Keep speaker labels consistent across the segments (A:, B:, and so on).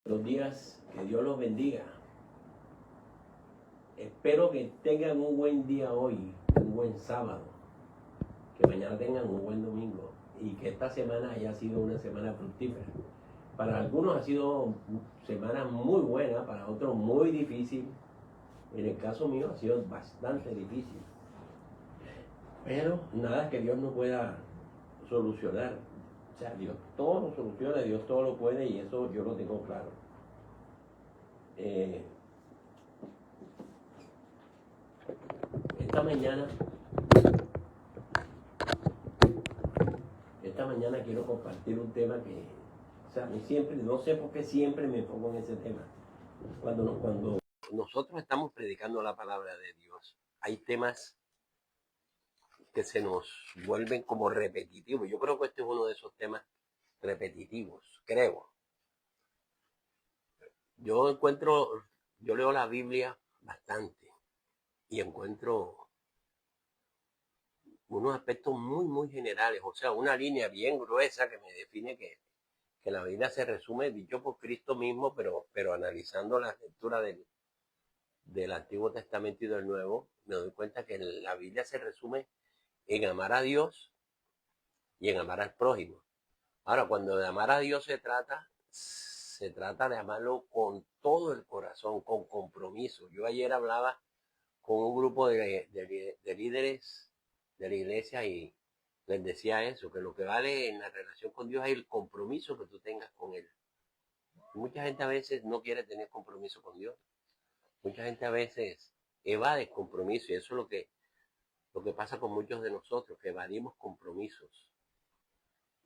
A: Los días, que Dios los bendiga. Espero que tengan un buen día hoy, un buen sábado, que mañana tengan un buen domingo y que esta semana haya sido una semana fructífera. Para algunos ha sido semana muy buena, para otros muy difícil. En el caso mío ha sido bastante difícil. Pero nada que Dios no pueda solucionar. O sea, Dios todo lo soluciona, Dios todo lo puede y eso yo lo tengo claro. Esta mañana quiero compartir un tema que, o sea, siempre, no sé por qué siempre me pongo en ese tema. Cuando nosotros estamos predicando la palabra de Dios, hay temas que se nos vuelven como repetitivos. Yo creo que este es uno de esos temas repetitivos, creo. Yo leo la Biblia bastante y encuentro unos aspectos muy generales, o sea, una línea bien gruesa que me define que la Biblia se resume, dicho por Cristo mismo, pero analizando la lectura del Antiguo Testamento y del Nuevo, me doy cuenta que la Biblia se resume en amar a Dios y en amar al prójimo. Ahora, cuando de amar a Dios se trata de amarlo con todo el corazón, con compromiso. Yo ayer hablaba con un grupo de líderes de la iglesia y les decía eso, que lo que vale en la relación con Dios es el compromiso que tú tengas con Él. Mucha gente a veces no quiere tener compromiso con Dios. Mucha gente a veces evade compromiso y eso es lo que pasa con muchos de nosotros, que evadimos compromisos.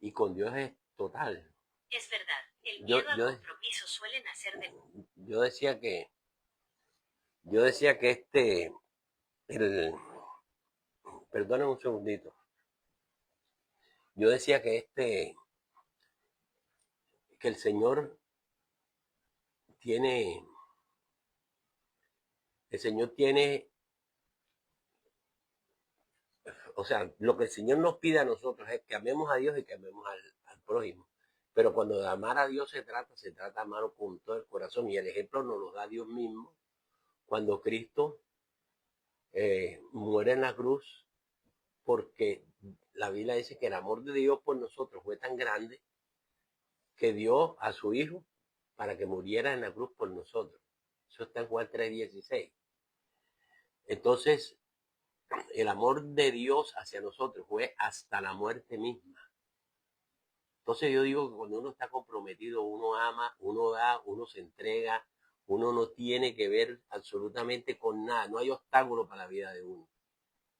A: Y con Dios es total.
B: Es verdad, el miedo al compromiso suele nacer de...
A: Yo decía que perdóname un segundito. Yo decía que el Señor tiene, o sea, lo que el Señor nos pide a nosotros es que amemos a Dios y que amemos al prójimo. Pero cuando de amar a Dios se trata de amarlo con todo el corazón. Y el ejemplo nos lo da Dios mismo cuando Cristo muere en la cruz, porque la Biblia dice que el amor de Dios por nosotros fue tan grande que dio a su Hijo para que muriera en la cruz por nosotros. Eso está en Juan 3:16. Entonces, el amor de Dios hacia nosotros fue hasta la muerte misma. Entonces yo digo que cuando uno está comprometido, uno ama, uno da, uno se entrega, uno no tiene que ver absolutamente con nada. No hay obstáculo para la vida de uno.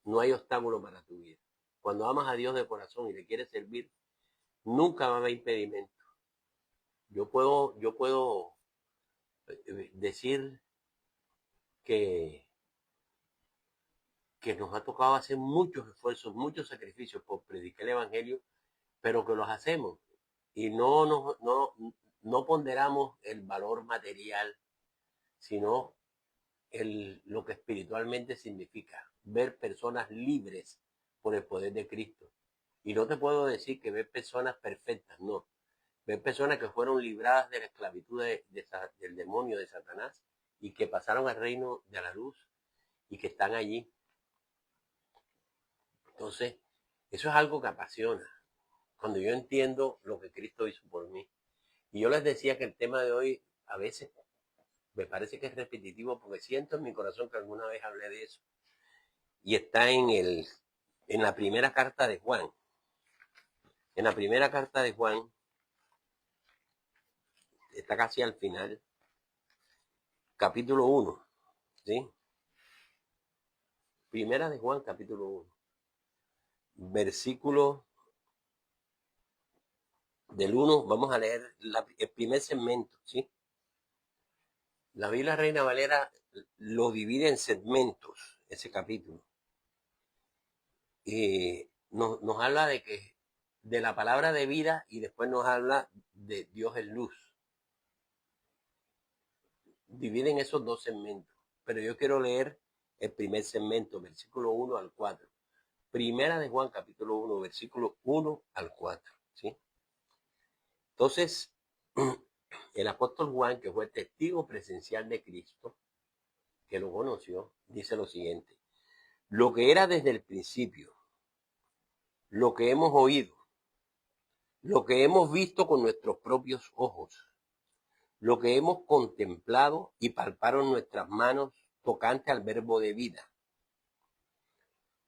A: No hay obstáculo para tu vida. Cuando amas a Dios de corazón y le quieres servir, nunca va a haber impedimento. Yo puedo decir que nos ha tocado hacer muchos esfuerzos, muchos sacrificios por predicar el Evangelio, pero que los hacemos y no ponderamos el valor material, sino lo que espiritualmente significa ver personas libres por el poder de Cristo. Y no te puedo decir que ver personas perfectas, no. Ver personas que fueron libradas de la esclavitud del demonio, de Satanás, y que pasaron al reino de la luz y que están allí. Entonces, eso es algo que apasiona. Cuando yo entiendo lo que Cristo hizo por mí. Y yo les decía que el tema de hoy a veces me parece que es repetitivo porque siento en mi corazón que alguna vez hablé de eso. Y está en la primera carta de Juan. En la primera carta de Juan, está casi al final, capítulo 1, ¿sí? Primera de Juan, capítulo 1, versículo del 1, vamos a leer el primer segmento, ¿sí? La Biblia Reina Valera lo divide en segmentos, ese capítulo. Y nos habla de la palabra de vida y después nos habla de Dios es luz. Dividen esos dos segmentos, pero yo quiero leer el primer segmento, versículo 1 al 4. Primera de Juan, capítulo 1, versículo 1 al 4, ¿sí? Entonces, El apóstol Juan, que fue testigo presencial de Cristo, que lo conoció, dice lo siguiente: lo que era desde el principio, lo que hemos oído, lo que hemos visto con nuestros propios ojos, lo que hemos contemplado y palparon nuestras manos tocante al verbo de vida.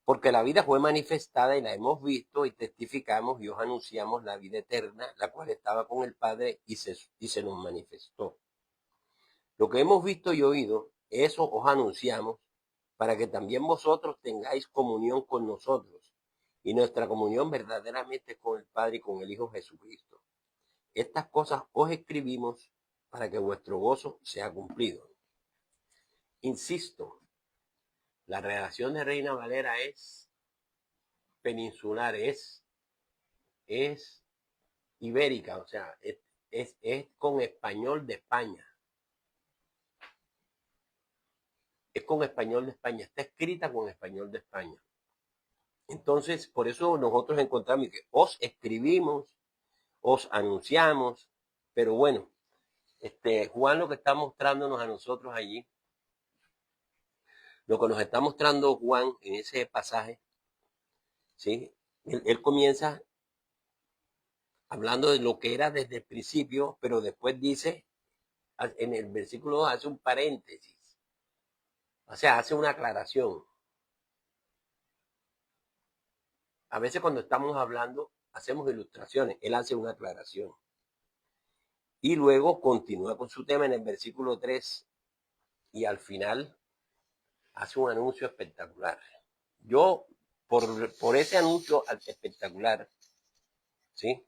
A: Porque la vida fue manifestada y la hemos visto y testificamos y os anunciamos la vida eterna, la cual estaba con el Padre y se nos manifestó. Lo que hemos visto y oído, eso os anunciamos, para que también vosotros tengáis comunión con nosotros. Y nuestra comunión verdaderamente es con el Padre y con el Hijo Jesucristo. Estas cosas os escribimos para que vuestro gozo sea cumplido. Insisto, la redacción de Reina Valera es peninsular, es ibérica, o sea, es con español de España. Es con español de España, está escrita con español de España. Entonces, por eso nosotros encontramos que os escribimos, os anunciamos, pero bueno, Juan lo que está mostrándonos a nosotros allí, lo que nos está mostrando Juan en ese pasaje, ¿sí? Él comienza hablando de lo que era desde el principio, pero después dice, en el versículo 2 hace un paréntesis, o sea, hace una aclaración. A veces cuando estamos hablando, hacemos ilustraciones, él hace una aclaración. Y luego continúa con su tema en el versículo 3 y al final hace un anuncio espectacular. Yo, por ese anuncio espectacular, ¿sí?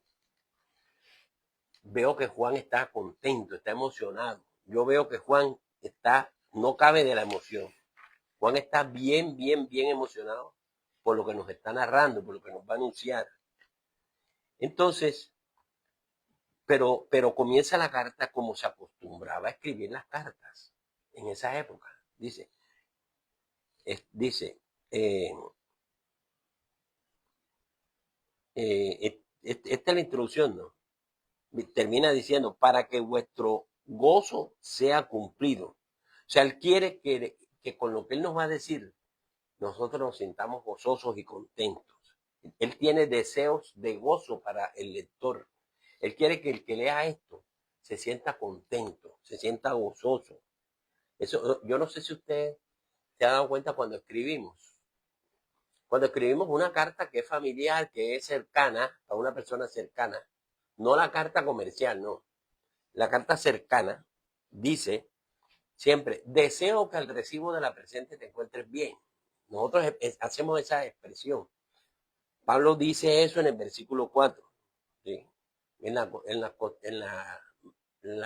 A: Veo que Juan está contento, está emocionado. Yo veo que Juan no cabe de la emoción. Juan está bien emocionado por lo que nos está narrando, por lo que nos va a anunciar. Entonces, pero comienza la carta como se acostumbraba a escribir las cartas en esa época. Dice, esta es la introducción, ¿no? Termina diciendo, para que vuestro gozo sea cumplido. O sea, él quiere que con lo que él nos va a decir, nosotros nos sintamos gozosos y contentos. Él tiene deseos de gozo para el lector. Él quiere que el que lea esto se sienta contento, se sienta gozoso. Eso, yo no sé si usted se ha dado cuenta cuando escribimos. Cuando escribimos una carta que es familiar, que es cercana, a una persona cercana, no la carta comercial, no. La carta cercana dice siempre, deseo que al recibo de la presente te encuentres bien. Nosotros hacemos esa expresión. Pablo dice eso en el versículo 4. ¿Sí? En la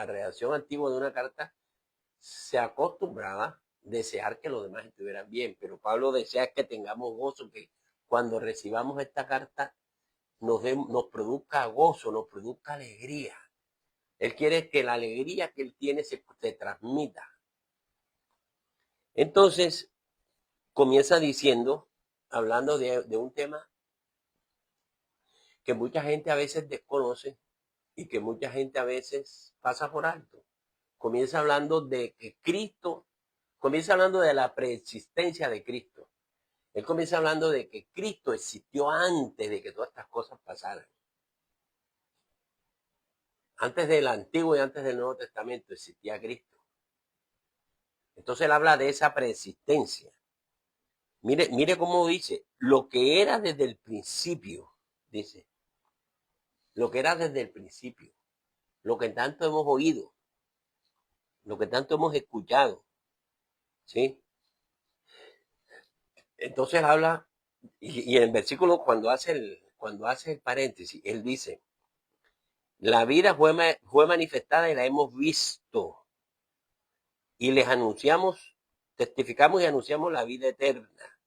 A: redacción antigua de una carta se acostumbraba desear que los demás estuvieran bien, pero Pablo desea que tengamos gozo, que cuando recibamos esta carta nos produzca gozo, nos produzca alegría. Él quiere que la alegría que él tiene se transmita. Entonces, comienza diciendo, hablando de un tema que mucha gente a veces desconoce y que mucha gente a veces pasa por alto. Comienza hablando de que Cristo, comienza hablando de la preexistencia de Cristo. Él comienza hablando de que Cristo existió antes de que todas estas cosas pasaran. Antes del Antiguo y antes del Nuevo Testamento existía Cristo. Entonces él habla de esa preexistencia. Mire cómo dice, lo que era desde el principio, dice, lo que era desde el principio, lo que tanto hemos oído, lo que tanto hemos escuchado, ¿sí? Entonces habla, y en el versículo cuando hace el paréntesis, él dice, la vida fue manifestada y la hemos visto, y les anunciamos, testificamos y anunciamos la vida eterna,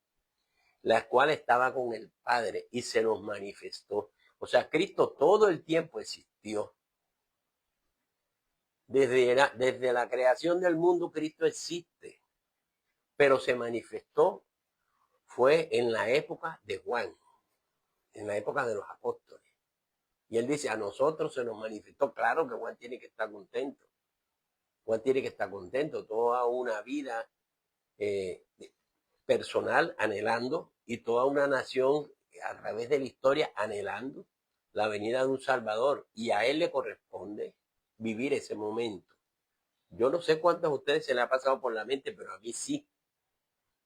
A: la cual estaba con el Padre y se nos manifestó. O sea, Cristo todo el tiempo existió. Desde la creación del mundo, Cristo existe, pero se manifestó, fue en la época de Juan, en la época de los apóstoles. Y él dice, a nosotros se nos manifestó. Claro que Juan tiene que estar contento. Juan tiene que estar contento. Toda una vida personal anhelando y toda una nación a través de la historia anhelando la venida de un Salvador. Y a él le corresponde vivir ese momento. Yo no sé cuántos de ustedes se le ha pasado por la mente, pero a mí sí.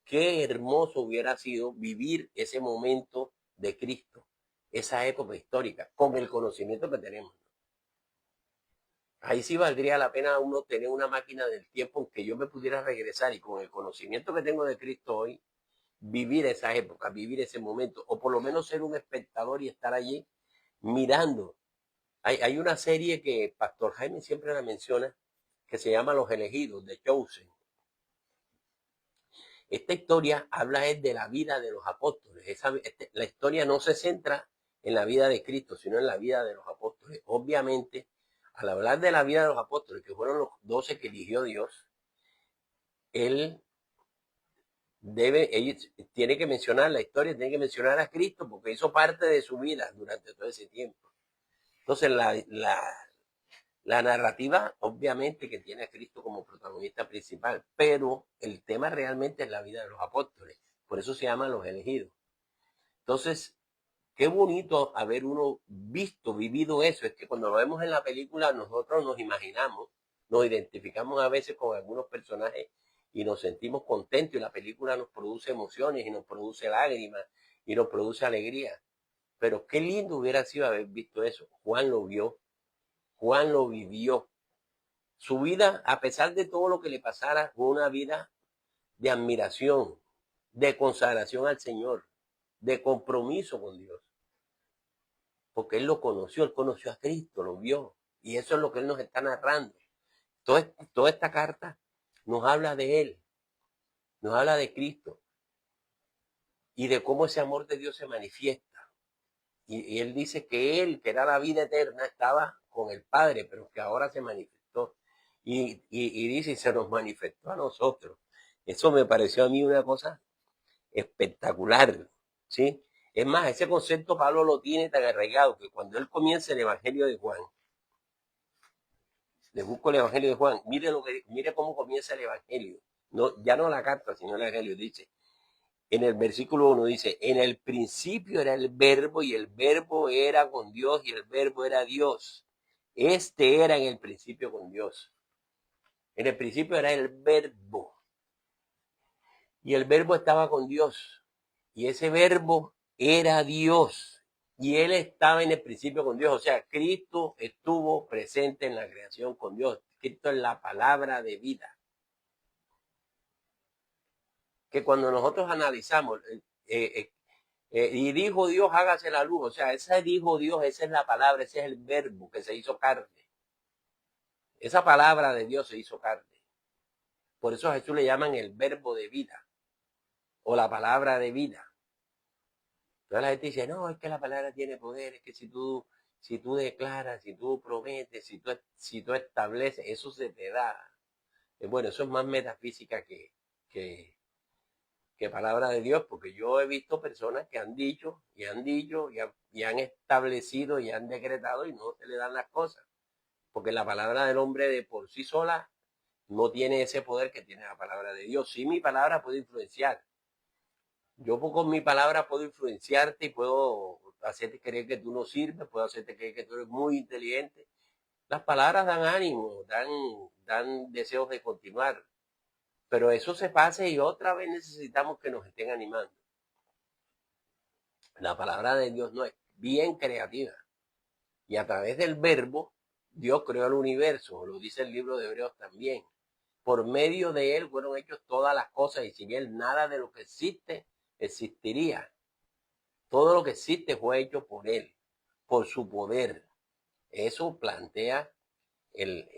A: Qué hermoso hubiera sido vivir ese momento de Cristo, esa época histórica, con el conocimiento que tenemos. Ahí sí valdría la pena uno tener una máquina del tiempo en que yo me pudiera regresar y con el conocimiento que tengo de Cristo hoy, vivir esa época, vivir ese momento, o por lo menos ser un espectador y estar allí mirando. Hay una serie que Pastor Jaime siempre la menciona, que se llama Los Elegidos, de Chosen. Esta historia habla de la vida de los apóstoles. La historia no se centra en la vida de Cristo, sino en la vida de los apóstoles. Obviamente, al hablar de la vida de los apóstoles, que fueron los 12 que eligió Dios, él tiene que mencionar la historia, tiene que mencionar a Cristo, porque hizo parte de su vida durante todo ese tiempo. Entonces, la narrativa, obviamente, que tiene a Cristo como protagonista principal, pero el tema realmente es la vida de los apóstoles. Por eso se llaman los elegidos. Entonces, qué bonito haber uno vivido eso. Es que cuando lo vemos en la película, nosotros nos imaginamos, nos identificamos a veces con algunos personajes y nos sentimos contentos y la película nos produce emociones y nos produce lágrimas y nos produce alegría. Pero qué lindo hubiera sido haber visto eso. Juan lo vio. Juan lo vivió. Su vida, a pesar de todo lo que le pasara, fue una vida de admiración, de consagración al Señor, de compromiso con Dios. Porque él lo conoció, él conoció a Cristo, lo vio. Y eso es lo que él nos está narrando. Toda esta carta nos habla de él, nos habla de Cristo y de cómo ese amor de Dios se manifiesta. Y él dice que él, que era la vida eterna, estaba con el Padre, pero que ahora se manifestó. Y dice, se nos manifestó a nosotros. Eso me pareció a mí una cosa espectacular, ¿sí? Es más, ese concepto Pablo lo tiene tan arraigado que cuando él comienza el Evangelio de Juan, le busco el Evangelio de Juan, mire cómo comienza el Evangelio. No, ya no la carta, sino el Evangelio. Dice, en el versículo 1 dice, en el principio era el verbo y el verbo era con Dios y el verbo era Dios. Este era en el principio con Dios. En el principio era el verbo. Y el verbo estaba con Dios. Y ese verbo era Dios. Y él estaba en el principio con Dios. O sea, Cristo estuvo presente en la creación con Dios. Cristo es la palabra de vida. Que cuando nosotros analizamos, y dijo Dios, hágase la luz. O sea, ese dijo Dios, esa es la palabra, ese es el verbo que se hizo carne. Esa palabra de Dios se hizo carne. Por eso a Jesús le llaman el verbo de vida o la palabra de vida. Entonces la gente dice, no, es que la palabra tiene poder, es que si tú declaras, si tú prometes, si tú estableces, eso se te da. Bueno, eso es más metafísica que palabra de Dios, porque yo he visto personas que han dicho y han establecido y han decretado y no se le dan las cosas. Porque la palabra del hombre de por sí sola no tiene ese poder que tiene la palabra de Dios. Sí, mi palabra puede influenciar. Yo con mi palabra puedo influenciarte y puedo hacerte creer que tú no sirves, puedo hacerte creer que tú eres muy inteligente. Las palabras dan ánimo, dan deseos de continuar. Pero eso se pasa y otra vez necesitamos que nos estén animando. La palabra de Dios no es bien creativa. Y a través del verbo, Dios creó el universo, lo dice el libro de Hebreos también. Por medio de él fueron hechas todas las cosas y sin él nada de lo que existe existiría. Todo lo que existe fue hecho por él, por su poder. Eso plantea el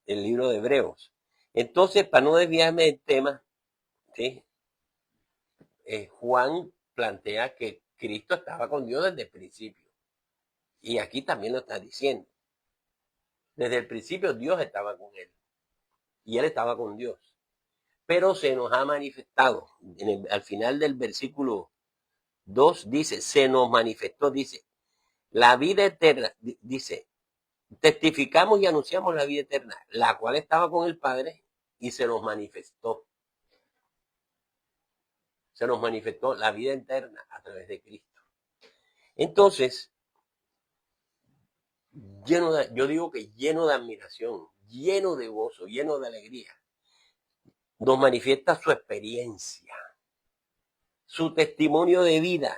A: libro de Hebreos. Entonces, para no desviarme del tema, ¿sí? Juan plantea que Cristo estaba con Dios desde el principio. Y aquí también lo está diciendo. Desde el principio Dios estaba con él. Y él estaba con Dios. Pero se nos ha manifestado. Al final del versículo 2 dice, se nos manifestó, dice, la vida eterna, dice, testificamos y anunciamos la vida eterna, la cual estaba con el Padre y se nos manifestó. Se nos manifestó la vida eterna a través de Cristo. Entonces, yo digo que lleno de admiración, lleno de gozo, lleno de alegría, nos manifiesta su experiencia, su testimonio de vida.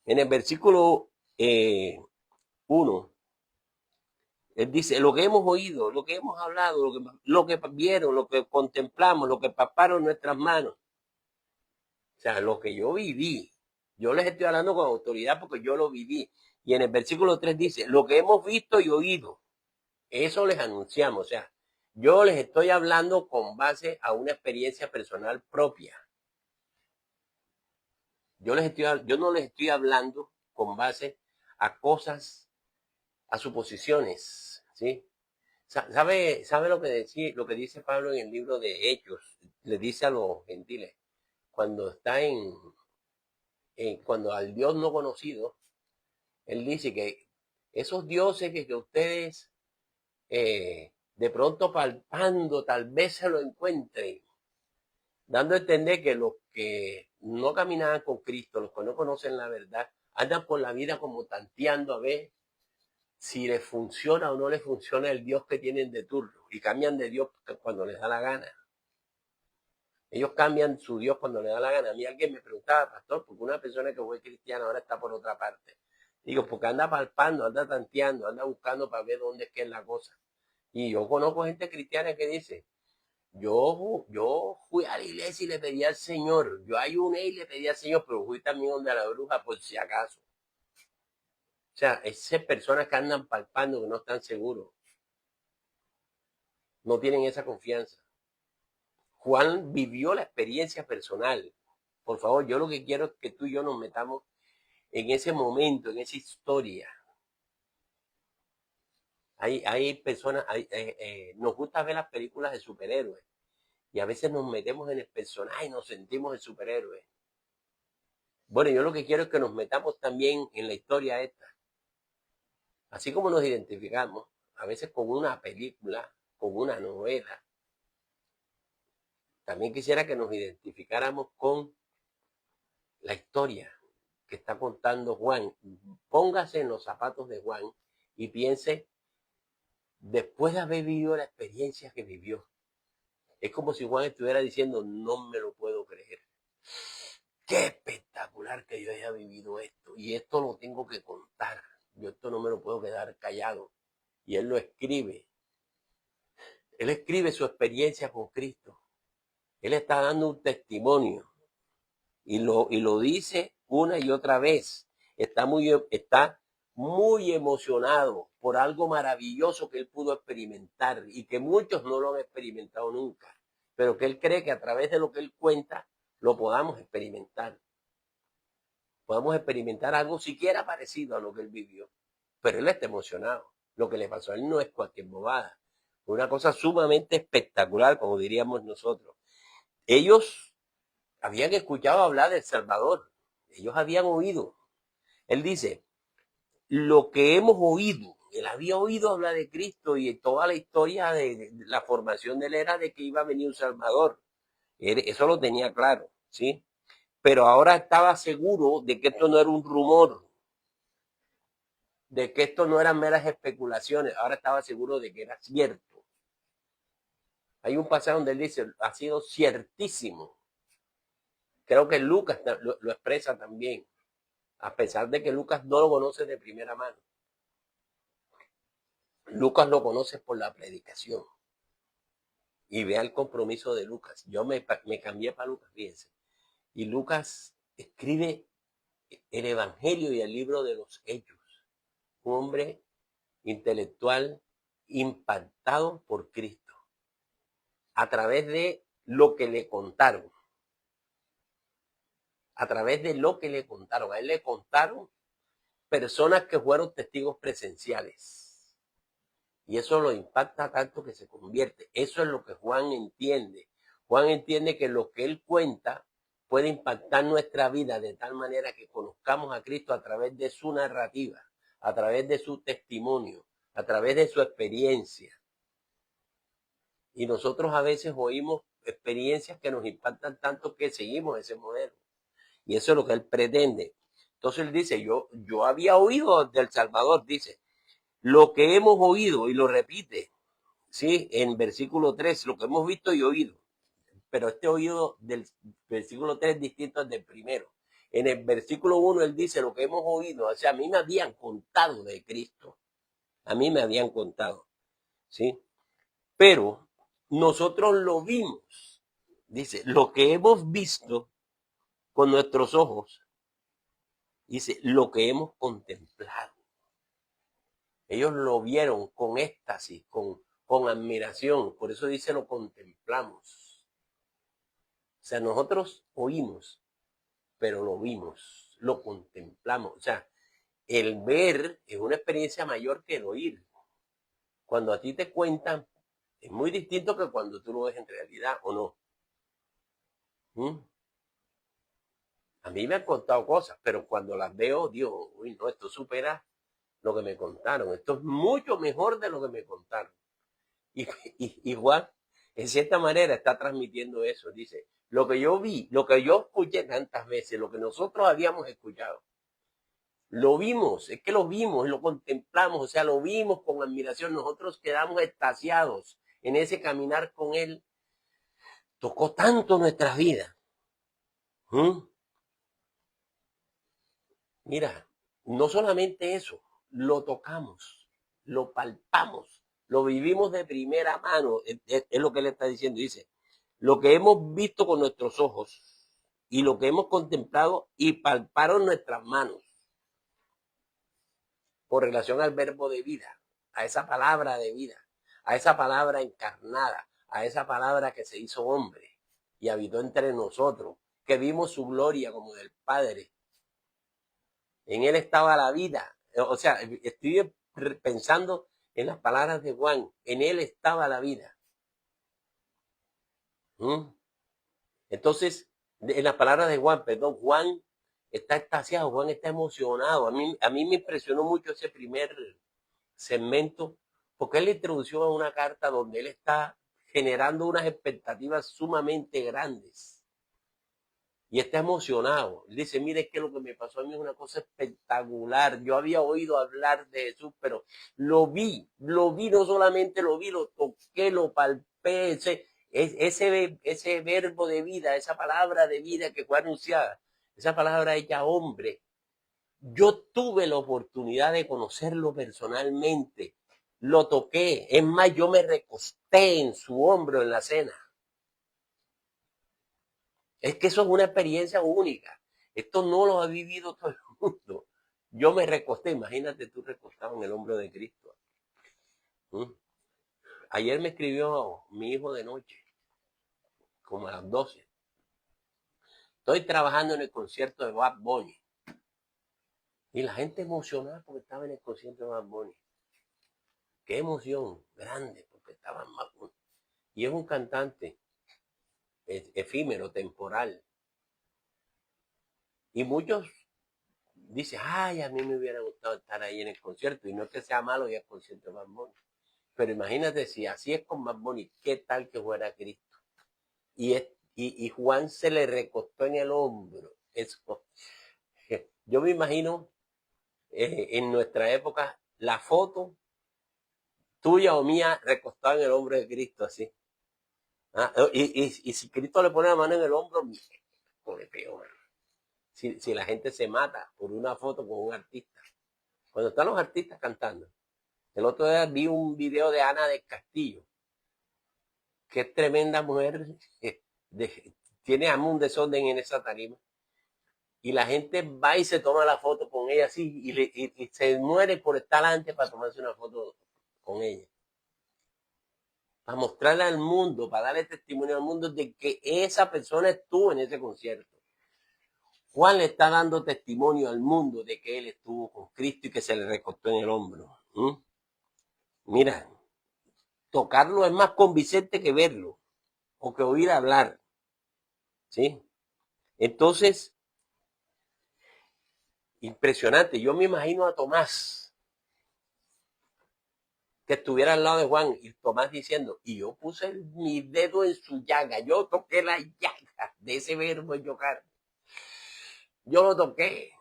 A: En el versículo 1, él dice, lo que hemos oído, lo que hemos hablado, lo que vieron, lo que contemplamos, lo que palparon nuestras manos. O sea, lo que yo viví. Yo les estoy hablando con autoridad porque yo lo viví. Y en el versículo 3 dice, lo que hemos visto y oído, eso les anunciamos. O sea, yo les estoy hablando con base a una experiencia personal propia. Yo no les estoy hablando con base a cosas, a suposiciones, ¿sí? ¿Sabe lo que dice Pablo en el libro de Hechos? Le dice a los gentiles, cuando está cuando al Dios no conocido, él dice que esos dioses que ustedes de pronto palpando tal vez se lo encuentren, dando a entender que los que no caminaban con Cristo, los que no conocen la verdad, andan por la vida como tanteando a ver si les funciona o no les funciona el Dios que tienen de turno, y cambian de Dios cuando les da la gana. Ellos cambian su Dios cuando les da la gana. A mí alguien me preguntaba, pastor, porque una persona que fue cristiana ahora está por otra parte. Digo, porque anda palpando, anda tanteando, anda buscando para ver dónde es que es la cosa. Y yo conozco gente cristiana que dice, yo fui a la iglesia y le pedí al Señor, yo ayuné y le pedí al Señor, pero fui también donde la bruja por si acaso. O sea, esas personas que andan palpando, que no están seguros, no tienen esa confianza. Juan vivió la experiencia personal. Por favor, yo lo que quiero es que tú y yo nos metamos en ese momento, en esa historia. Hay personas, nos gusta ver las películas de superhéroes y a veces nos metemos en el personaje y nos sentimos el superhéroe. Bueno, yo lo que quiero es que nos metamos también en la historia esta. Así como nos identificamos, a veces con una película, con una novela, también quisiera que nos identificáramos con la historia que está contando Juan. Póngase en los zapatos de Juan y piense, después de haber vivido la experiencia que vivió, es como si Juan estuviera diciendo, no me lo puedo creer. Qué espectacular que yo haya vivido esto. Y esto lo tengo que contar. Yo esto no me lo puedo quedar callado. Y él lo escribe. Él escribe su experiencia con Cristo. Él está dando un testimonio. Y lo dice una y otra vez. Está muy emocionado por algo maravilloso que él pudo experimentar y que muchos no lo han experimentado nunca, pero que él cree que a través de lo que él cuenta lo podamos experimentar. Podamos experimentar algo siquiera parecido a lo que él vivió, pero él está emocionado. Lo que le pasó a él no es cualquier bobada, una cosa sumamente espectacular, como diríamos nosotros. Ellos habían escuchado hablar del Salvador, ellos habían oído. Él dice, lo que hemos oído, él había oído hablar de Cristo y toda la historia de la formación de él era de que iba a venir un Salvador. Eso lo tenía claro, ¿sí? Pero ahora estaba seguro de que esto no era un rumor, de que esto no eran meras especulaciones. Ahora estaba seguro de que era cierto. Hay un pasaje donde él dice, ha sido ciertísimo. Creo que Lucas lo expresa también, a pesar de que Lucas no lo conoce de primera mano. Lucas lo conoce por la predicación. Y vea el compromiso de Lucas. Yo me cambié para Lucas, fíjense. Y Lucas escribe el Evangelio y el libro de los Hechos. Un hombre intelectual impactado por Cristo a través de lo que le contaron. A través de lo que le contaron. A él le contaron personas que fueron testigos presenciales. Y eso lo impacta tanto que se convierte. Eso es lo que Juan entiende. Juan entiende que lo que él cuenta puede impactar nuestra vida de tal manera que conozcamos a Cristo a través de su narrativa, a través de su testimonio, a través de su experiencia. Y nosotros a veces oímos experiencias que nos impactan tanto que seguimos ese modelo. Y eso es lo que él pretende. Entonces él dice, yo había oído del Salvador, dice, lo que hemos oído, y lo repite, ¿sí? En versículo 3, lo que hemos visto y oído. Pero este oído del versículo 3 es distinto al del primero. En el versículo 1 él dice, lo que hemos oído, o sea, a mí me habían contado de Cristo. A mí me habían contado, ¿sí? Pero nosotros lo vimos. Dice, lo que hemos visto con nuestros ojos, dice, lo que hemos contemplado. Ellos lo vieron con éxtasis, con admiración. Por eso dice, lo contemplamos. O sea, nosotros oímos, pero lo vimos, lo contemplamos. O sea, el ver es una experiencia mayor que el oír. Cuando a ti te cuentan, es muy distinto que cuando tú lo ves en realidad, ¿o no? A mí me han contado cosas, pero cuando las veo, digo, uy, no, esto supera lo que me contaron. Esto es mucho mejor de lo que me contaron. Y Juan, en cierta manera, está transmitiendo eso. Dice, lo que yo vi, lo que yo escuché tantas veces, lo que nosotros habíamos escuchado, lo vimos, es que lo vimos, lo contemplamos, o sea, lo vimos con admiración. Nosotros quedamos extasiados en ese caminar con él. Tocó tanto nuestras vidas. Mira, no solamente eso, lo tocamos, lo palpamos, lo vivimos de primera mano, es lo que él está diciendo. Dice, lo que hemos visto con nuestros ojos y lo que hemos contemplado y palparon nuestras manos por relación al verbo de vida, a esa palabra de vida, a esa palabra encarnada, a esa palabra que se hizo hombre y habitó entre nosotros, que vimos su gloria como del Padre. En él estaba la vida. O sea, estoy pensando en las palabras de Juan. En él estaba la vida. Entonces, en las palabras de Juan, perdón, Juan está extasiado, Juan está emocionado. A mí me impresionó mucho ese primer segmento, porque él introdució a una carta donde él está generando unas expectativas sumamente grandes. Y está emocionado. Dice, mire que lo que me pasó a mí es una cosa espectacular. Yo había oído hablar de Jesús, pero lo vi, no solamente lo vi, lo toqué, lo palpé, ese verbo de vida, esa palabra de vida que fue anunciada, esa palabra hecha hombre. Yo tuve la oportunidad de conocerlo personalmente, lo toqué, es más, yo me recosté en su hombro en la cena. Es que eso es una experiencia única. Esto no lo ha vivido todo el mundo. Yo me recosté, imagínate tú recostado en el hombro de Cristo. Ayer me escribió mi hijo de noche, como a las 12. Estoy trabajando en el concierto de Bad Bunny. Y la gente emocionada porque estaba en el concierto de Bad Bunny. Qué emoción grande porque estaba en Bad Bunny. Y es un cantante efímero, temporal. Y muchos dicen, ay, a mí me hubiera gustado estar ahí en el concierto. Y no es que sea malo ir al concierto de Bad Bunny. Pero imagínate si así es con Bad Bunny, ¿qué tal que fuera Cristo? Y Juan se le recostó en el hombro. Eso. Yo me imagino en nuestra época la foto tuya o mía recostada en el hombro de Cristo así. Y si Cristo le pone la mano en el hombro, pone peor. Si la gente se mata por una foto con un artista. Cuando están los artistas cantando. El otro día vi un video de Ana del Castillo. Qué tremenda mujer. Tiene un desorden en esa tarima. Y la gente va y se toma la foto con ella así y se muere por estar antes para tomarse una foto con ella. Para mostrarle al mundo, para darle testimonio al mundo de que esa persona estuvo en ese concierto. Juan le está dando testimonio al mundo de que él estuvo con Cristo y que se le recostó en el hombro. Mira, tocarlo es más convincente que verlo o que oír hablar. ¿Sí? Entonces, impresionante. Yo me imagino a Tomás, que estuviera al lado de Juan, y Tomás diciendo, y yo puse mi dedo en su llaga, yo toqué la llaga de ese verbo yocar. Yo lo toqué.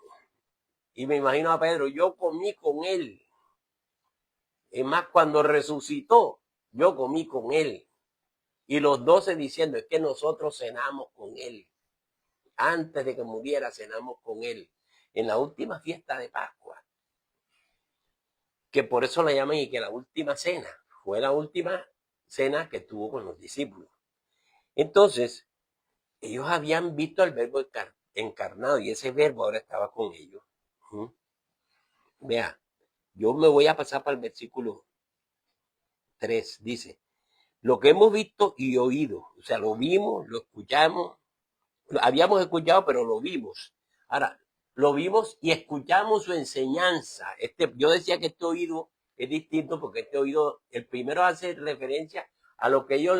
A: Y me imagino a Pedro, yo comí con él. Es más, cuando resucitó, yo comí con él. Y los 12 diciendo, es que nosotros cenamos con él. Antes de que muriera, cenamos con él. En la última fiesta de Pascua. Que por eso la llaman y que la última cena. Fue la última cena que tuvo con los discípulos. Entonces, ellos habían visto al verbo encarnado y ese verbo ahora estaba con ellos. Vea, yo me voy a pasar para el versículo 3. Dice, lo que hemos visto y oído, o sea, lo vimos, lo escuchamos, lo habíamos escuchado, pero lo vimos. Ahora, lo vimos y escuchamos su enseñanza. Yo decía que este oído es distinto porque este oído, el primero hace referencia a lo que ellos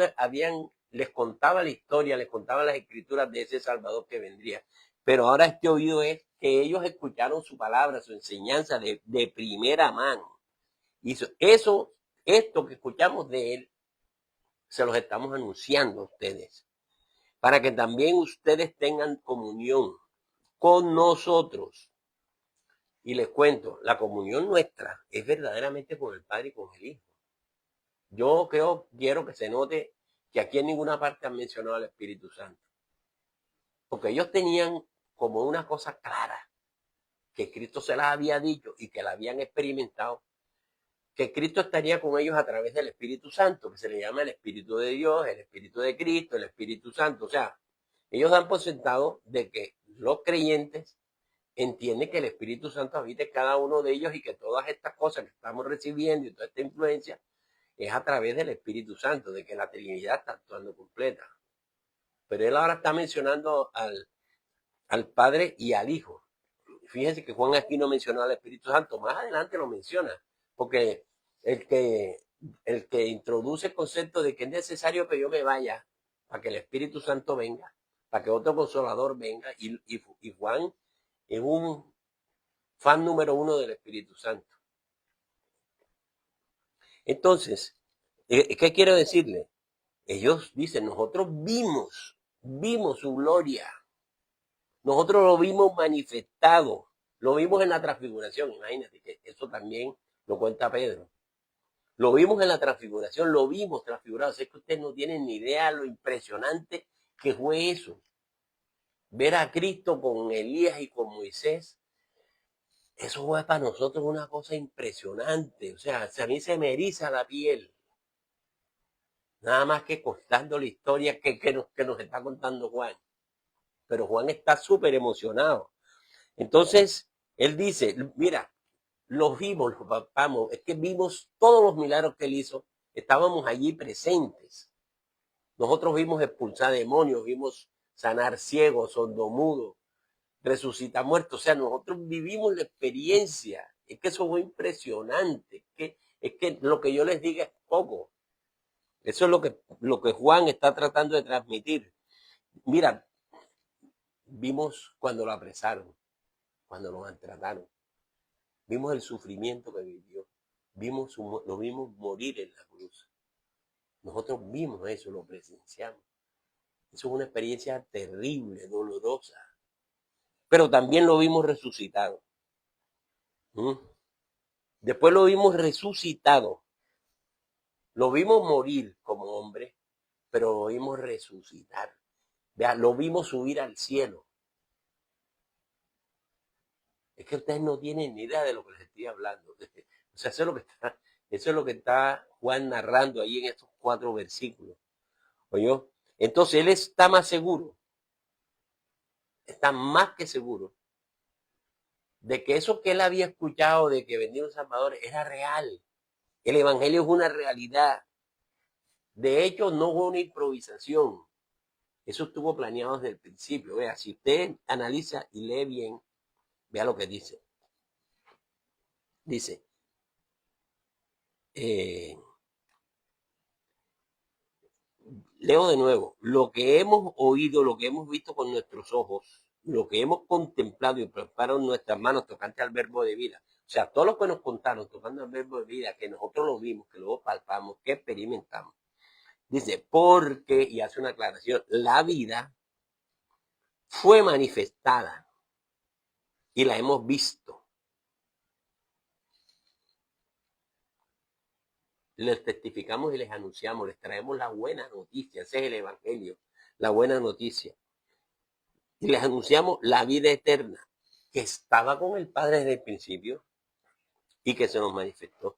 A: les contaba la historia, les contaba las escrituras de ese Salvador que vendría. Pero ahora este oído es que ellos escucharon su palabra, su enseñanza de primera mano. Y esto que escuchamos de él, se los estamos anunciando a ustedes, para que también ustedes tengan comunión con nosotros. Y les cuento, la comunión nuestra es verdaderamente con el Padre y con el Hijo. Yo quiero que se note que aquí en ninguna parte han mencionado al Espíritu Santo. Porque ellos tenían como una cosa clara, que Cristo se las había dicho y que la habían experimentado, que Cristo estaría con ellos a través del Espíritu Santo, que se le llama el Espíritu de Dios, el Espíritu de Cristo, el Espíritu Santo. O sea, ellos dan por sentado de que los creyentes entienden que el Espíritu Santo habita en cada uno de ellos y que todas estas cosas que estamos recibiendo y toda esta influencia es a través del Espíritu Santo, de que la Trinidad está actuando completa. Pero él ahora está mencionando al Padre y al Hijo. Fíjense que Juan aquí no mencionó al Espíritu Santo, más adelante lo menciona, porque el que introduce el concepto de que es necesario que yo me vaya para que el Espíritu Santo venga, para que otro consolador venga, y Juan es un fan número 1 del Espíritu Santo. Entonces, ¿qué quiero decirle? Ellos dicen, nosotros vimos su gloria. Nosotros lo vimos manifestado. Lo vimos en la transfiguración. Imagínate que eso también lo cuenta Pedro. Lo vimos en la transfiguración, lo vimos transfigurado. Sé que ustedes no tienen ni idea lo impresionante que fue eso. Ver a Cristo con Elías y con Moisés. Eso fue para nosotros una cosa impresionante. O sea, a mí se me eriza la piel. Nada más que contando la historia que nos está contando Juan. Pero Juan está súper emocionado. Entonces, él dice, mira, los vimos, los palpamos, es que vimos todos los milagros que él hizo, estábamos allí presentes. Nosotros vimos expulsar demonios, vimos sanar ciegos, sordomudos, resucitar muertos. O sea, nosotros vivimos la experiencia. Es que eso fue impresionante. Es que lo que yo les diga es poco. Eso es lo que Juan está tratando de transmitir. Mira, vimos cuando lo apresaron, cuando lo maltrataron. Vimos el sufrimiento que vivió. Lo vimos morir en la cruz. Nosotros vimos eso, lo presenciamos. Eso es una experiencia terrible, dolorosa. Pero también lo vimos resucitado. Después lo vimos resucitado. Lo vimos morir como hombre, pero lo vimos resucitar. Vea, lo vimos subir al cielo. Es que ustedes no tienen ni idea de lo que les estoy hablando. O sea, eso es lo que está Juan narrando ahí en estos 4 versículos. ¿Oyó? Entonces él está más seguro, está más que seguro de que eso que él había escuchado de que vendía un Salvador era real. El evangelio es una realidad. De hecho, no fue una improvisación. Eso estuvo planeado desde el principio. Vea, si usted analiza y lee bien, vea lo que dice. Dice, leo de nuevo, lo que hemos oído, lo que hemos visto con nuestros ojos, lo que hemos contemplado y prepararon nuestras manos tocante al verbo de vida. O sea, todo lo que nos contaron tocando al verbo de vida, que nosotros lo vimos, que lo palpamos, que experimentamos. Dice, porque, y hace una aclaración, la vida fue manifestada y la hemos visto. Les testificamos y les anunciamos, les traemos la buena noticia, ese es el evangelio, la buena noticia. Y les anunciamos la vida eterna, que estaba con el Padre desde el principio y que se nos manifestó.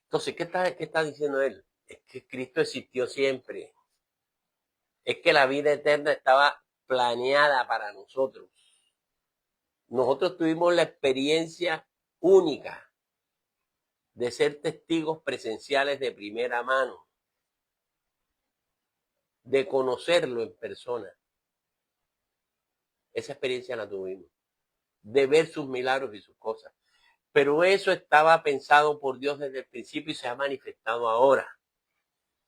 A: Entonces, ¿qué está diciendo él? Es que Cristo existió siempre. Es que la vida eterna estaba planeada para nosotros. Nosotros tuvimos la experiencia única de ser testigos presenciales de primera mano, de conocerlo en persona. Esa experiencia la tuvimos, de ver sus milagros y sus cosas. Pero eso estaba pensado por Dios desde el principio y se ha manifestado ahora.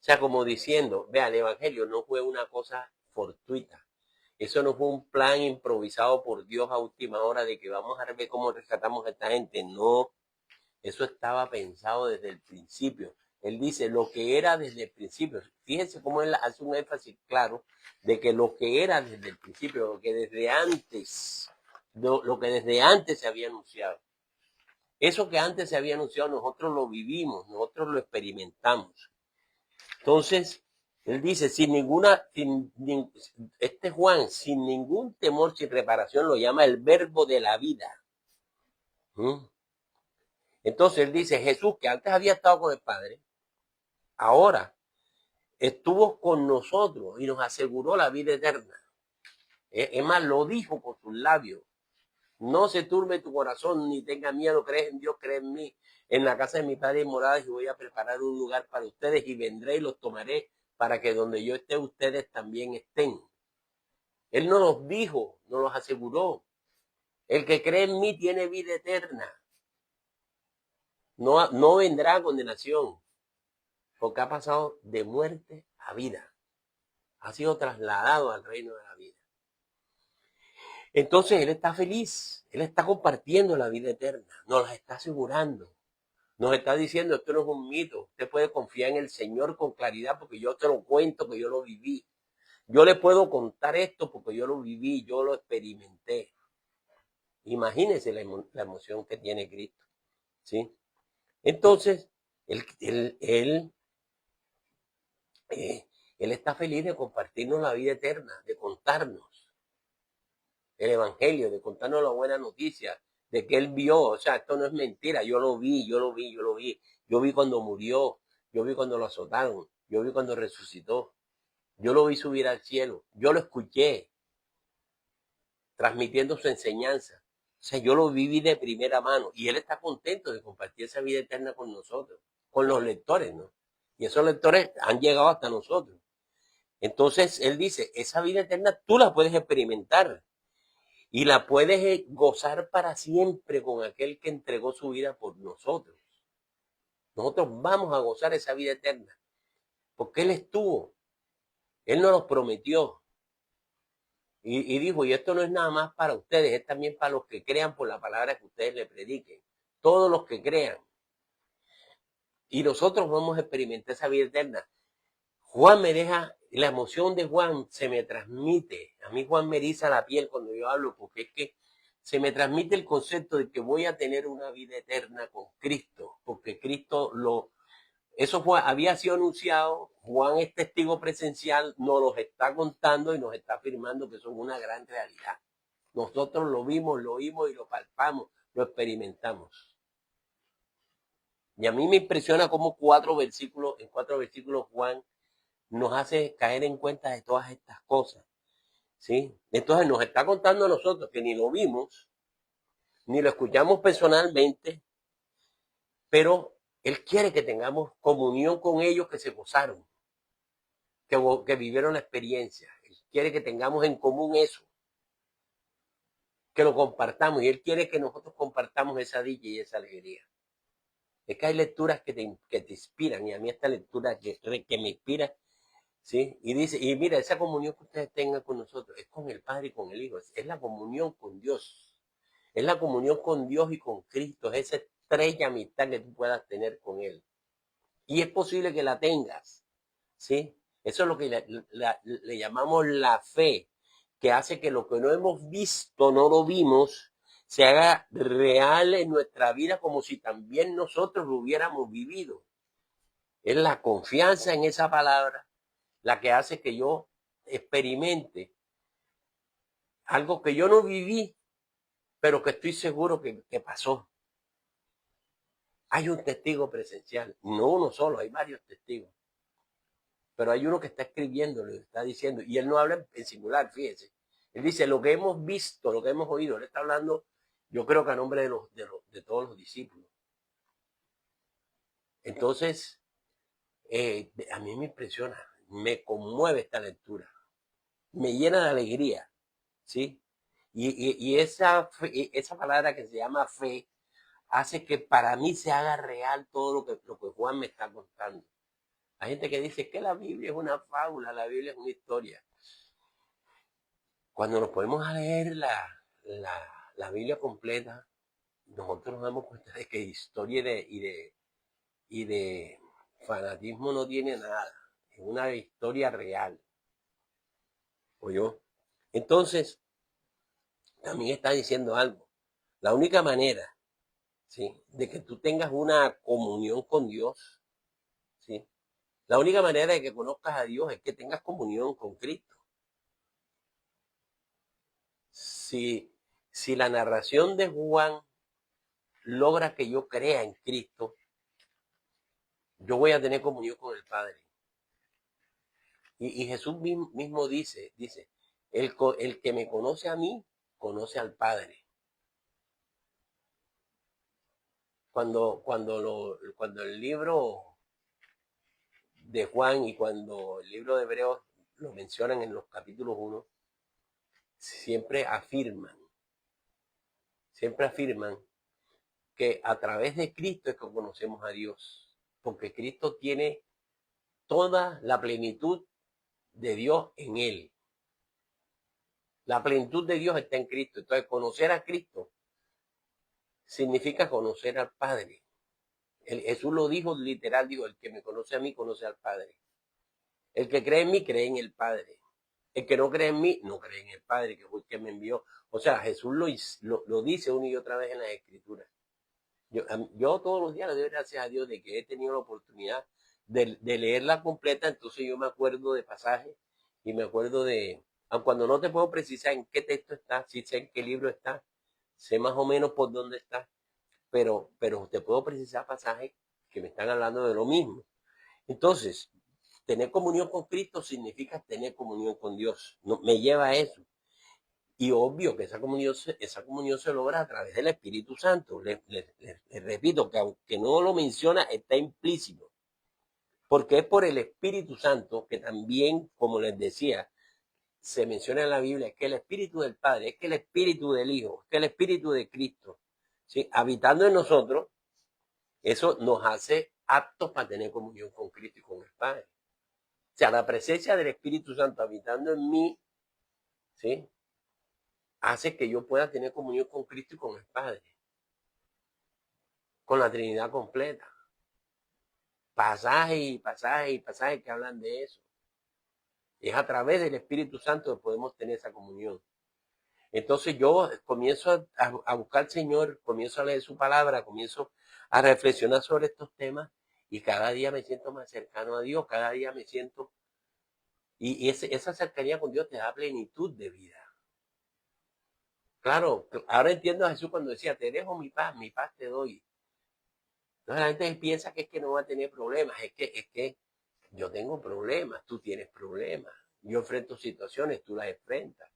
A: O sea, como diciendo, vea, el evangelio no fue una cosa fortuita. Eso no fue un plan improvisado por Dios a última hora de que vamos a ver cómo rescatamos a esta gente. No, eso estaba pensado desde el principio. Él dice lo que era desde el principio. Fíjense cómo él hace un énfasis claro de que lo que era desde el principio, lo que desde antes se había anunciado. Eso que antes se había anunciado, nosotros lo vivimos, nosotros lo experimentamos. Entonces, él dice, este Juan, sin ningún temor, sin reparación, lo llama el verbo de la vida. Entonces, él dice, Jesús, que antes había estado con el Padre, ahora estuvo con nosotros y nos aseguró la vida eterna. Es más, lo dijo con sus labios. No se turbe tu corazón, ni tenga miedo, crees en Dios, crees en mí. En la casa de mi Padre hay moradas y voy a preparar un lugar para ustedes y vendré y los tomaré para que donde yo esté ustedes también estén. Él nos los dijo, nos los aseguró. El que cree en mí tiene vida eterna. No vendrá condenación, porque ha pasado de muerte a vida. Ha sido trasladado al reino de la vida. Entonces él está feliz, él está compartiendo la vida eterna, nos la está asegurando, nos está diciendo, esto no es un mito, usted puede confiar en el Señor con claridad porque yo te lo cuento, que yo lo viví. Yo le puedo contar esto porque yo lo viví, yo lo experimenté. Imagínense la emoción que tiene Cristo, ¿sí? Entonces, él está feliz de compartirnos la vida eterna, de contarnos el evangelio, de contarnos la buena noticia, de que él vio, o sea, esto no es mentira, yo lo vi. Yo vi cuando murió, yo vi cuando lo azotaron, yo vi cuando resucitó, yo lo vi subir al cielo, yo lo escuché transmitiendo su enseñanza. O sea, yo lo viví de primera mano y él está contento de compartir esa vida eterna con nosotros, con los lectores, ¿no? Y esos lectores han llegado hasta nosotros. Entonces, él dice, esa vida eterna tú la puedes experimentar y la puedes gozar para siempre con aquel que entregó su vida por nosotros. Nosotros vamos a gozar esa vida eterna porque él estuvo, él nos lo prometió. Y dijo, y esto no es nada más para ustedes, es también para los que crean por la palabra que ustedes le prediquen. Todos los que crean. Y nosotros vamos a experimentar esa vida eterna. Juan me deja, la emoción de Juan se me transmite. A mí Juan me eriza la piel cuando yo hablo, porque es que se me transmite el concepto de que voy a tener una vida eterna con Cristo, porque Cristo había sido anunciado. Juan es testigo presencial, nos lo está contando y nos está afirmando que son una gran realidad. Nosotros lo vimos, lo oímos y lo palpamos, lo experimentamos. Y a mí me impresiona cómo en 4 versículos Juan nos hace caer en cuenta de todas estas cosas, ¿sí? Entonces nos está contando a nosotros que ni lo vimos, ni lo escuchamos personalmente, pero él quiere que tengamos comunión con ellos que se gozaron, que vivieron la experiencia. Él quiere que tengamos en común eso, que lo compartamos, y él quiere que nosotros compartamos esa dicha y esa alegría. Es que hay lecturas que te inspiran, y a mí esta lectura que me inspira, ¿sí? Y dice, y mira, esa comunión que ustedes tengan con nosotros es con el Padre y con el Hijo, es la comunión con Dios, es la comunión con Dios y con Cristo, es esa estrecha amistad que tú puedas tener con Él. Y es posible que la tengas, ¿sí? Eso es lo que le llamamos la fe, que hace que lo que no hemos visto, no lo vimos, se haga real en nuestra vida como si también nosotros lo hubiéramos vivido. Es la confianza en esa palabra la que hace que yo experimente algo que yo no viví, pero que estoy seguro que pasó. Hay un testigo presencial, no uno solo, hay varios testigos. Pero hay uno que está escribiendo, lo está diciendo, y él no habla en singular, fíjense. Él dice lo que hemos visto, lo que hemos oído. Él está hablando, yo creo que a nombre de todos los discípulos. Entonces, a mí me impresiona, me conmueve esta lectura, me llena de alegría, ¿sí? Y esa palabra que se llama fe hace que para mí se haga real todo lo que Juan me está contando. Hay gente que dice que la Biblia es una fábula, la Biblia es una historia. Cuando nos podemos leer la Biblia completa, nosotros nos damos cuenta de que historia y de fanatismo no tiene nada. Es una historia real. ¿Oyó? Entonces, también está diciendo algo. La única manera, ¿sí?, de que tú tengas una comunión con Dios, ¿sí?, la única manera de que conozcas a Dios es que tengas comunión con Cristo. Si la narración de Juan logra que yo crea en Cristo, yo voy a tener comunión con el Padre. Y Jesús mismo dice, el que me conoce a mí, conoce al Padre. Cuando el libro de Juan y cuando el libro de Hebreos lo mencionan en los capítulos 1, siempre afirman que a través de Cristo es que conocemos a Dios, porque Cristo tiene toda la plenitud de Dios en él. La plenitud de Dios está en Cristo. Entonces, conocer a Cristo significa conocer al Padre. Jesús lo dijo literal, dijo, el que me conoce a mí, conoce al Padre. El que cree en mí, cree en el Padre. El que no cree en mí, no cree en el Padre, que fue el que me envió. O sea, Jesús lo dice una y otra vez en las Escrituras. Yo todos los días le doy gracias a Dios de que he tenido la oportunidad de leerla completa, entonces yo me acuerdo de pasajes y me acuerdo de, aun cuando no te puedo precisar en qué texto está, sí sé en qué libro está, sé más o menos por dónde está, pero te puedo precisar pasajes que me están hablando de lo mismo. Entonces, tener comunión con Cristo significa tener comunión con Dios. No, me lleva a eso. Y obvio que esa comunión se logra a través del Espíritu Santo. Les repito que aunque no lo menciona, está implícito. Porque es por el Espíritu Santo que también, como les decía, se menciona en la Biblia, es que el Espíritu del Padre, es que el Espíritu del Hijo, es que el Espíritu de Cristo, ¿sí?, habitando en nosotros, eso nos hace aptos para tener comunión con Cristo y con el Padre. O sea, la presencia del Espíritu Santo habitando en mí, ¿sí?, hace que yo pueda tener comunión con Cristo y con el Padre, con la Trinidad completa. Pasajes y pasajes y pasajes que hablan de eso. Es a través del Espíritu Santo que podemos tener esa comunión. Entonces yo comienzo a buscar al Señor, comienzo a leer su palabra, comienzo a reflexionar sobre estos temas y cada día me siento más cercano a Dios, cada día me siento... Y esa cercanía con Dios te da plenitud de vida. Claro, ahora entiendo a Jesús cuando decía, te dejo mi paz te doy. Entonces la gente piensa que es que no va a tener problemas, es que yo tengo problemas, tú tienes problemas, yo enfrento situaciones, tú las enfrentas.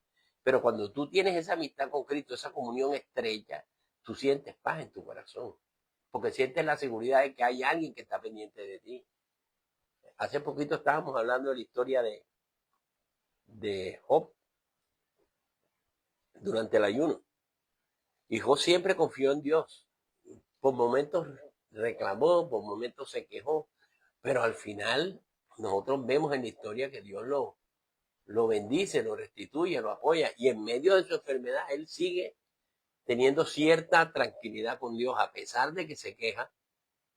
A: Pero cuando tú tienes esa amistad con Cristo, esa comunión estrecha, tú sientes paz en tu corazón, porque sientes la seguridad de que hay alguien que está pendiente de ti. Hace poquito estábamos hablando de la historia de Job durante el ayuno. Y Job siempre confió en Dios. Por momentos reclamó, por momentos se quejó, pero al final nosotros vemos en la historia que Dios lo bendice, lo restituye, lo apoya, y en medio de su enfermedad él sigue teniendo cierta tranquilidad con Dios, a pesar de que se queja,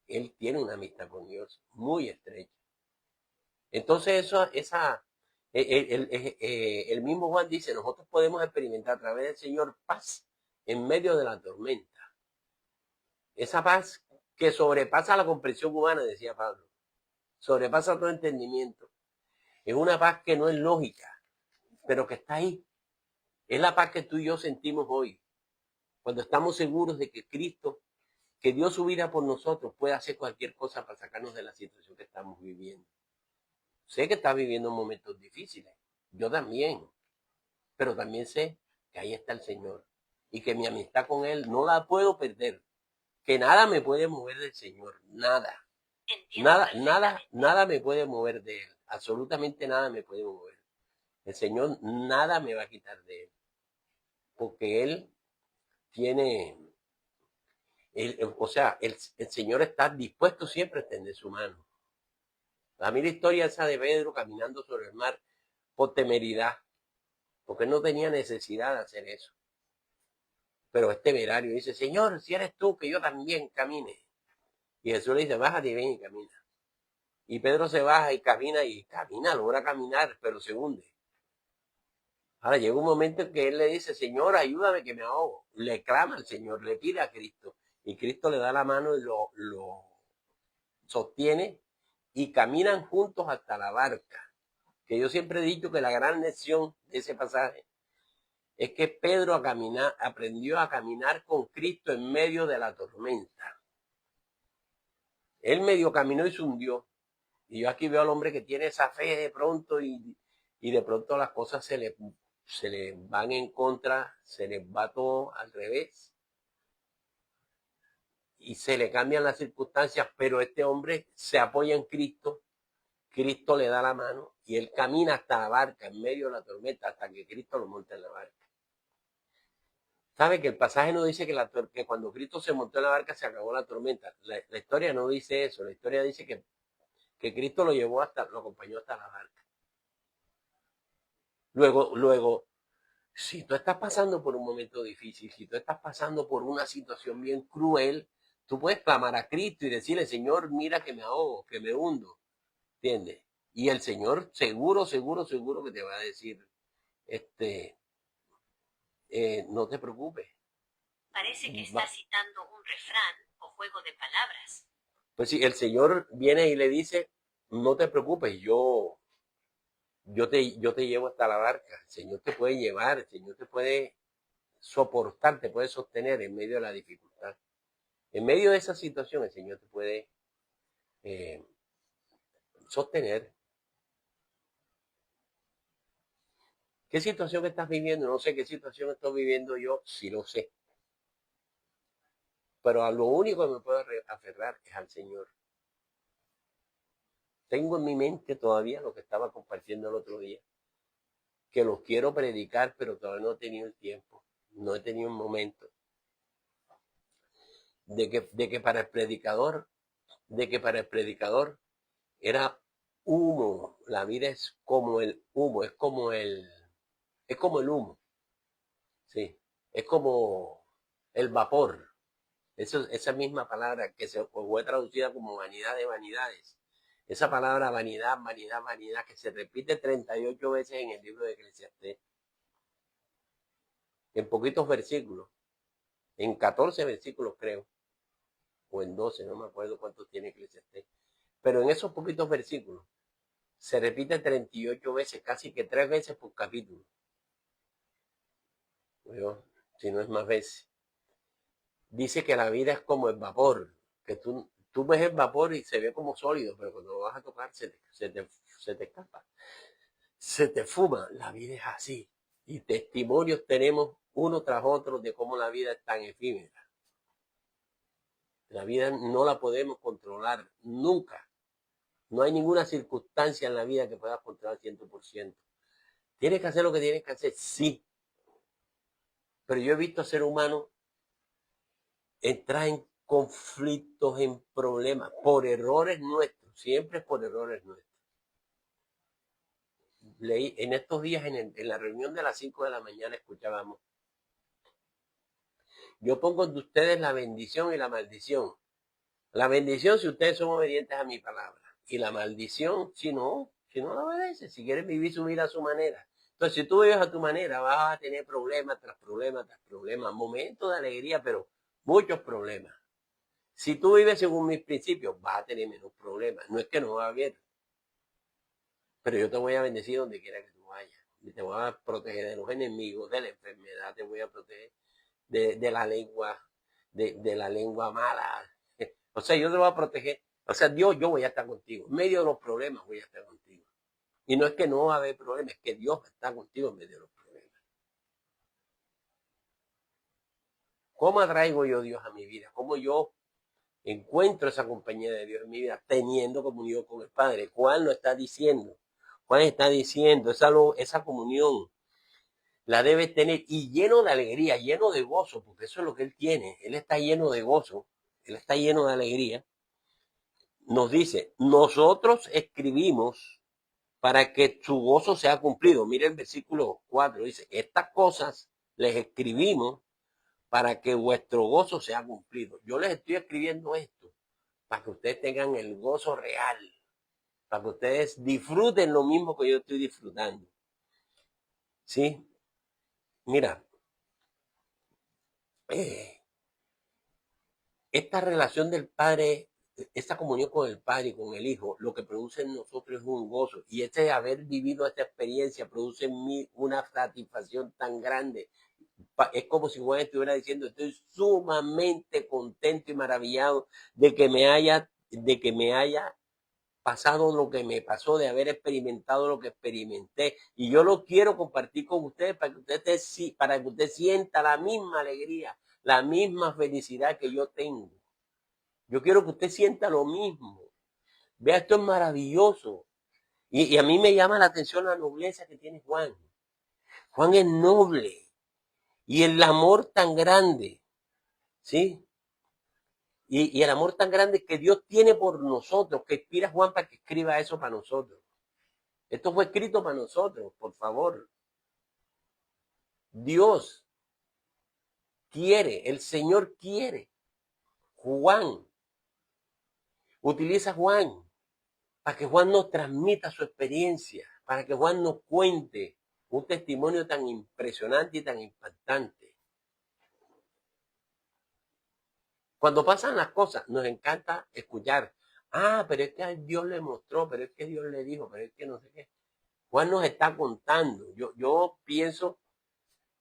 A: él tiene una amistad con Dios muy estrecha. Entonces el mismo Juan dice, nosotros podemos experimentar a través del Señor paz en medio de la tormenta. Esa paz que sobrepasa la comprensión humana, decía Pablo, sobrepasa todo entendimiento. Es una paz que no es lógica, pero que está ahí. Es la paz que tú y yo sentimos hoy, cuando estamos seguros de que Cristo, que dio su vida por nosotros, puede hacer cualquier cosa para sacarnos de la situación que estamos viviendo. Sé que estás viviendo momentos difíciles, yo también, pero también sé que ahí está el Señor y que mi amistad con Él no la puedo perder, que nada me puede mover del Señor, nada. Nada me puede mover de Él, absolutamente nada me puede mover. El Señor nada me va a quitar de Él, porque Él tiene, el Señor está dispuesto siempre a extender su mano. A mí la historia esa de Pedro caminando sobre el mar por temeridad, porque no tenía necesidad de hacer eso. Pero es temerario, dice, Señor, si eres tú, que yo también camine. Y Jesús le dice, bájate y ven y camina. Y Pedro se baja y camina, logra caminar, pero se hunde. Ahora llega un momento en que él le dice, Señor, ayúdame que me ahogo. Le clama al Señor, le pide a Cristo. Y Cristo le da la mano y lo sostiene y caminan juntos hasta la barca. Que yo siempre he dicho que la gran lección de ese pasaje es que Pedro aprendió a caminar con Cristo en medio de la tormenta. Él medio caminó y se hundió. Y yo aquí veo al hombre que tiene esa fe de pronto y de pronto las cosas se le van en contra, se les va todo al revés. Y se le cambian las circunstancias, pero este hombre se apoya en Cristo. Cristo le da la mano y él camina hasta la barca en medio de la tormenta hasta que Cristo lo monta en la barca. ¿Sabe que el pasaje no dice que cuando Cristo se montó en la barca se acabó la tormenta? La historia no dice eso. La historia dice que Cristo lo acompañó hasta la barca. Luego, si tú estás pasando por un momento difícil, si tú estás pasando por una situación bien cruel, tú puedes clamar a Cristo y decirle, Señor, mira que me ahogo, que me hundo. ¿Entiendes? Y el Señor seguro que te va a decir, no te preocupes.
B: Parece que está citando un refrán o juego de palabras.
A: Pues si el Señor viene y le dice, no te preocupes, yo te llevo hasta la barca. El Señor te puede llevar, el Señor te puede soportar, te puede sostener en medio de la dificultad. En medio de esa situación, el Señor te puede sostener. ¿Qué situación estás viviendo? No sé qué situación estoy viviendo yo, sí lo sé. Pero a lo único que me puedo aferrar es al Señor. Tengo en mi mente todavía lo que estaba compartiendo el otro día, que los quiero predicar, pero todavía no he tenido el tiempo, no he tenido un momento. De que para el predicador era humo. La vida es como el humo, es como el humo. Sí, es como el vapor. Esa misma palabra que fue traducida como vanidad de vanidades. Esa palabra vanidad, que se repite 38 veces en el libro de Eclesiastés. En poquitos versículos. En 14 versículos creo. O en 12, no me acuerdo cuántos tiene Eclesiastés. Pero en esos poquitos versículos se repite 38 veces, casi que 3 veces por capítulo. Si no es más veces. Dice que la vida es como el vapor, que tú ves el vapor y se ve como sólido, pero cuando lo vas a tocar se te escapa, se te fuma. La vida es así. Y testimonios tenemos uno tras otro de cómo la vida es tan efímera. La vida no la podemos controlar nunca. No hay ninguna circunstancia en la vida que puedas controlar 100%. ¿Tienes que hacer lo que tienes que hacer? Sí. Pero yo he visto a ser humano entrar en conflictos, en problemas, por errores nuestros, siempre por errores nuestros. Leí en estos días en la reunión de las 5 de la mañana escuchábamos: yo pongo de ustedes la bendición y la maldición. La bendición si ustedes son obedientes a mi palabra, y la maldición si no la obedecen, si quieren vivir su vida a su manera. Entonces, si tú vives a tu manera, vas a tener problemas tras problemas tras problemas, momentos de alegría, pero muchos problemas. Si tú vives según mis principios, vas a tener menos problemas. No es que no va a haber, pero yo te voy a bendecir donde quiera que tú vayas. Y te voy a proteger de los enemigos, de la enfermedad, te voy a proteger de la lengua, de la lengua mala. O sea, yo te voy a proteger. O sea, Dios, yo voy a estar contigo. En medio de los problemas voy a estar contigo. Y no es que no va a haber problemas, es que Dios está contigo en medio de los problemas. ¿Cómo atraigo yo a Dios a mi vida? ¿Cómo yo encuentro esa compañía de Dios en mi vida? Teniendo comunión con el Padre. Juan lo está diciendo. Juan está diciendo, esa comunión la debe tener, y lleno de alegría, lleno de gozo, porque eso es lo que él tiene. Él está lleno de gozo, él está lleno de alegría. Nos dice, nosotros escribimos para que su gozo sea cumplido. Mira el versículo 4, dice, estas cosas les escribimos para que vuestro gozo sea cumplido. Yo les estoy escribiendo esto para que ustedes tengan el gozo real, para que ustedes disfruten lo mismo que yo estoy disfrutando. ¿Sí? Mira, esta relación del Padre, esta comunión con el Padre y con el Hijo, lo que produce en nosotros es un gozo. Y este haber vivido esta experiencia produce en mí una satisfacción tan grande. Es como si Juan estuviera diciendo, estoy sumamente contento y maravillado de que me haya pasado lo que me pasó, de haber experimentado lo que experimenté. Y yo lo quiero compartir con ustedes para que usted sienta la misma alegría, la misma felicidad que yo tengo. Yo quiero que usted sienta lo mismo. Vea, esto es maravilloso. Y a mí me llama la atención la nobleza que tiene Juan. Juan es noble. Y el amor tan grande, ¿sí? Y el amor tan grande que Dios tiene por nosotros, que inspira a Juan para que escriba eso para nosotros. Esto fue escrito para nosotros, por favor. Dios quiere, el Señor quiere. Juan, utiliza a Juan para que Juan nos transmita su experiencia, para que Juan nos cuente un testimonio tan impresionante y tan impactante. Cuando pasan las cosas, nos encanta escuchar. Ah, pero es que Dios le mostró, pero es que Dios le dijo, pero es que no sé qué. Juan nos está contando. Yo pienso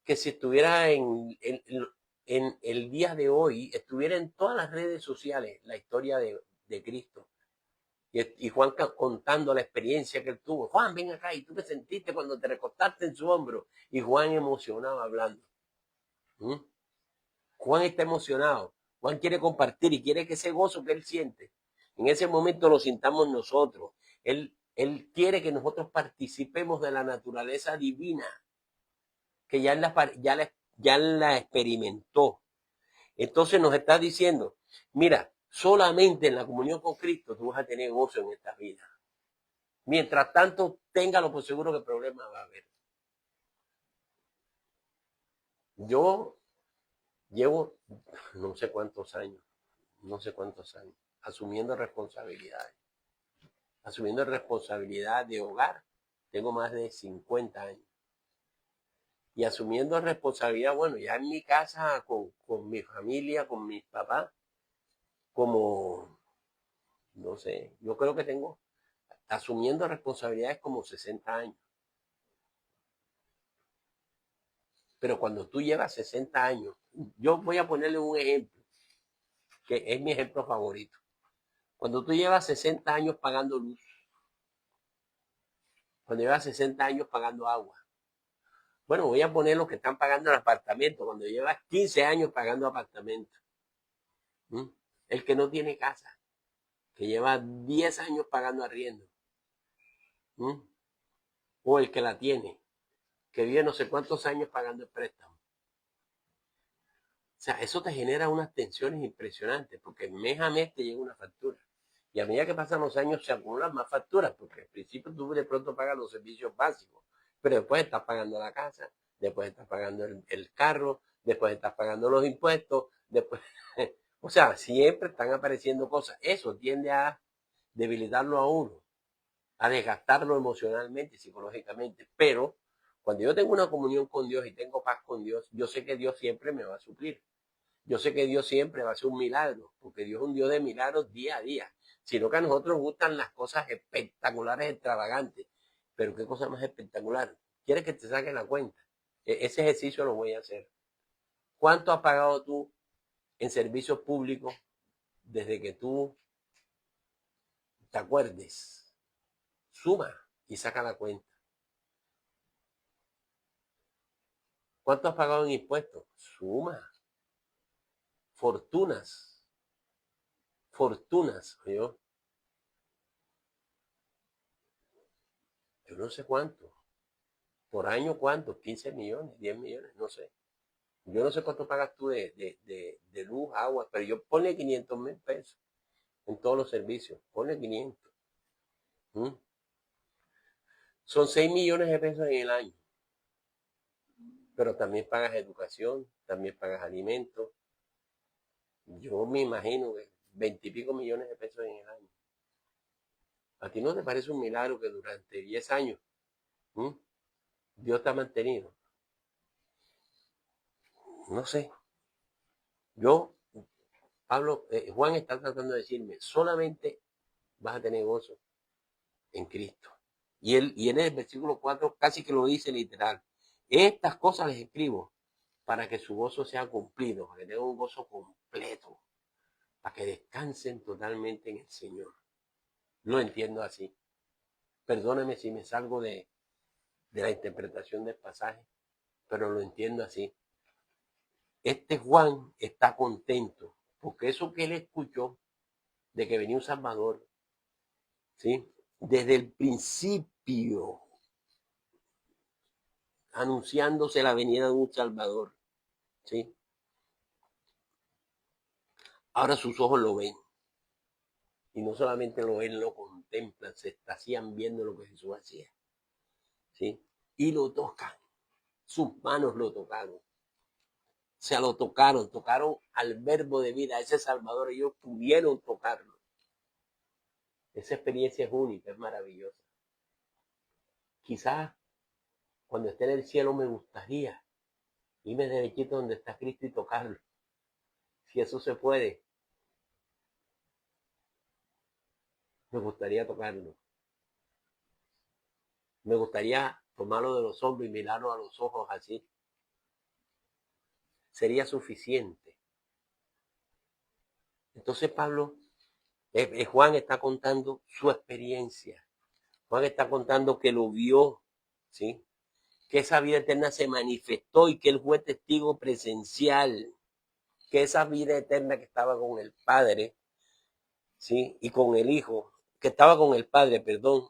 A: que si estuviera en el día de hoy, estuviera en todas las redes sociales la historia de Cristo. Y Juan contando la experiencia que él tuvo. Juan, ven acá, ¿y tú qué sentiste cuando te recostaste en su hombro? Y Juan emocionado hablando. Juan está emocionado. Juan quiere compartir y quiere que ese gozo que él siente, en ese momento lo sintamos nosotros. Él quiere que nosotros participemos de la naturaleza divina, que ya la experimentó. Entonces nos está diciendo, mira, solamente en la comunión con Cristo tú vas a tener gozo en esta vida. Mientras tanto, téngalo por seguro que el problema va a haber. Yo llevo no sé cuántos años, asumiendo responsabilidades. Asumiendo responsabilidad de hogar, tengo más de 50 años. Y asumiendo responsabilidad, bueno, ya en mi casa, con mi familia, con mis papás, como, no sé, yo creo que tengo, asumiendo responsabilidades como 60 años. Pero cuando tú llevas 60 años, yo voy a ponerle un ejemplo, que es mi ejemplo favorito. Cuando tú llevas 60 años pagando luz, cuando llevas 60 años pagando agua, bueno, voy a poner los que están pagando el apartamento, cuando llevas 15 años pagando apartamento. El que no tiene casa, que lleva 10 años pagando arriendo. O el que la tiene, que vive no sé cuántos años pagando el préstamo. sea, eso te genera unas tensiones impresionantes, porque mes a mes te llega una factura. Y a medida que pasan los años se acumulan más facturas, porque al principio tú de pronto pagas los servicios básicos, pero después estás pagando la casa, después estás pagando el carro, después estás pagando los impuestos, después... O sea, siempre están apareciendo cosas. Eso tiende a debilitarlo a uno, a desgastarlo emocionalmente y psicológicamente. Pero cuando yo tengo una comunión con Dios y tengo paz con Dios, yo sé que Dios siempre me va a suplir. Yo sé que Dios siempre va a hacer un milagro, porque Dios es un Dios de milagros día a día. Sino que a nosotros nos gustan las cosas espectaculares, extravagantes. Pero qué cosa más espectacular. ¿Quieres que te saque la cuenta? Ese ejercicio lo voy a hacer. ¿Cuánto has pagado tú en servicios públicos desde que tú te acuerdes? Suma y saca la cuenta. ¿Cuánto has pagado en impuestos? Suma. Fortunas. Fortunas. Yo no sé cuánto. Por año, ¿cuánto? 15 millones, 10 millones, no sé. Yo no sé cuánto pagas tú de luz, agua, pero yo ponle 500,000 pesos en todos los servicios. Ponle 500. ¿Mm? Son 6 millones de pesos en el año. Pero también pagas educación, también pagas alimentos. Yo me imagino que 20 y pico millones de pesos en el año. ¿A ti no te parece un milagro que durante 10 años Dios te ha mantenido? No sé. Yo, Pablo, Juan está tratando de decirme, solamente vas a tener gozo en Cristo. Y él en el versículo 4 casi que lo dice literal. Estas cosas les escribo para que su gozo sea cumplido, para que tengan un gozo completo, para que descansen totalmente en el Señor. Lo entiendo así. Perdóneme si me salgo de la interpretación del pasaje, pero lo entiendo así. Este Juan está contento porque eso que él escuchó de que venía un Salvador, ¿sí? Desde el principio, anunciándose la venida de un Salvador, ¿sí? Ahora sus ojos lo ven. Y no solamente lo ven, lo contemplan, se extasían viendo lo que Jesús hacía, ¿sí? Y lo tocan. Sus manos lo tocaron. O sea, lo tocaron al verbo de vida, a ese Salvador, ellos pudieron tocarlo. Esa experiencia es única, es maravillosa. Quizás cuando esté en el cielo me gustaría irme derechito donde está Cristo y tocarlo. Si eso se puede, me gustaría tocarlo. Me gustaría tomarlo de los hombros y mirarlo a los ojos así. Sería suficiente. Entonces Pablo, Juan está contando su experiencia. Juan está contando que lo vio, ¿sí? Que esa vida eterna se manifestó y que él fue testigo presencial. Que esa vida eterna que estaba con el Padre, ¿sí? Y con el Hijo, que estaba con el Padre, perdón,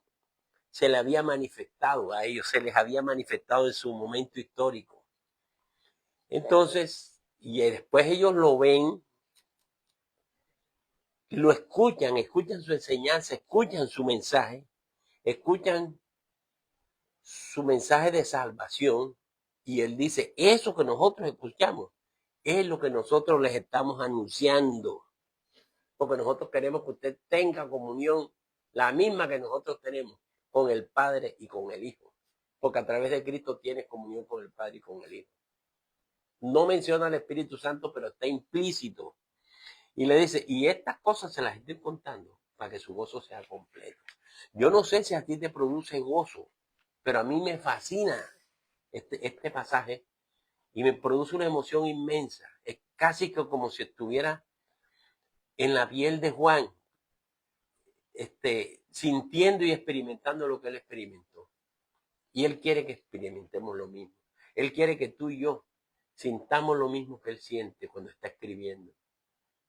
A: se le había manifestado a ellos, se les había manifestado en su momento histórico. Entonces, y después ellos lo ven, lo escuchan su enseñanza, escuchan su mensaje, escuchan su mensaje de salvación, y él dice, eso que nosotros escuchamos es lo que nosotros les estamos anunciando, porque nosotros queremos que usted tenga comunión, la misma que nosotros tenemos con el Padre y con el Hijo, porque a través de Cristo tienes comunión con el Padre y con el Hijo. No menciona al Espíritu Santo, pero está implícito. Y le dice, y estas cosas se las estoy contando para que su gozo sea completo. Yo no sé si a ti te produce gozo, pero a mí me fascina este pasaje y me produce una emoción inmensa. Es casi que como si estuviera en la piel de Juan, sintiendo y experimentando lo que él experimentó. Y él quiere que experimentemos lo mismo. Él quiere que tú y yo sintamos lo mismo que él siente cuando está escribiendo.